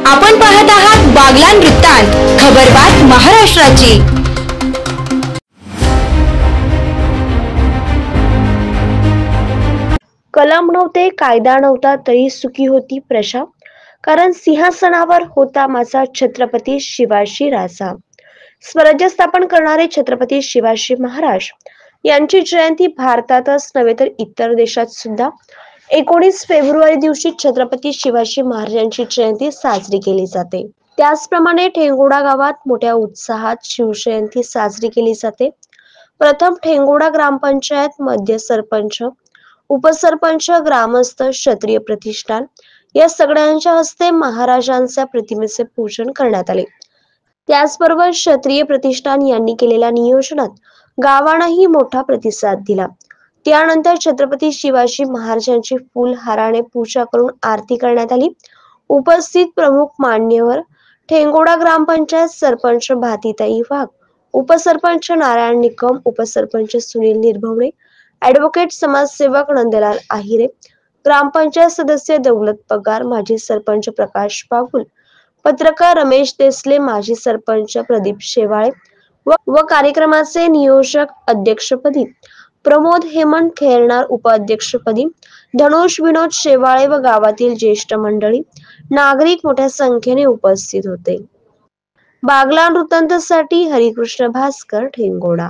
आपण पाहत आहात बागलाण वृत्तांत, खबरबात महाराष्ट्राची। कलम नव्हते, कायदा नव्हता, तरी सुखी होती प्रजा, कारण सिंहासनावर होता माझा छत्रपती शिवाजी राजा। स्वराज्य स्थापन करणारे छत्रपती शिवाजी महाराज यांची जयंती भारतातच नव्हे तर इतर देशात सुद्धा 19 फेब्रुवारी दिवशी छत्रपती शिवाजी महाराजांची जयंती साजरी केली जाते। त्याचप्रमाणे ठेंगोडा गावात मोठ्या उत्साहात शिवजयंती साजरी केली जाते। प्रथम ठेंगोडा ग्रामपंचायत मध्ये सरपंच, उपसरपंच, ग्रामस्थ, क्षत्रिय प्रतिष्ठान या सगळ्यांच्या हस्ते महाराजांच्या प्रतिमेचे पूजन करण्यात आले। त्याचबरोबर क्षत्रिय प्रतिष्ठान यांनी केलेल्या नियोजनात गावानेही मोठा प्रतिसाद दिला। त्यानंतर छत्रपती शिवाजी महाराजांची फुलहाराने पूजा करून आरती करण्यात आली। उपस्थित प्रमुख मान्यवर ठेंगोडा ग्रामपंचायत सरपंच भातीताई वाघ, उपसरपंच नारायण निकम, उपसरपंच सुनील निर्भवणे, ॲडव्होकेट समाजसेवक नंदलाल आहिरे, ग्रामपंचायत सदस्य दौलत पगार, माजी सरपंच प्रकाश बागुल, पत्रकार रमेश देसले, माजी सरपंच प्रदीप शेवाळे व कार्यक्रमाचे नियोजक अध्यक्षपदी प्रमोद हेमंत खेरणार, उपाध्यक्षपदी धनुष विनोद शेवाळे व गावातील ज्येष्ठ मंडळी, नागरिक मोठ्या संख्येने उपस्थित होते। बागलाण वृत्तांतसाठी हरिकृष्ण भास्कर, ठेंगोडा।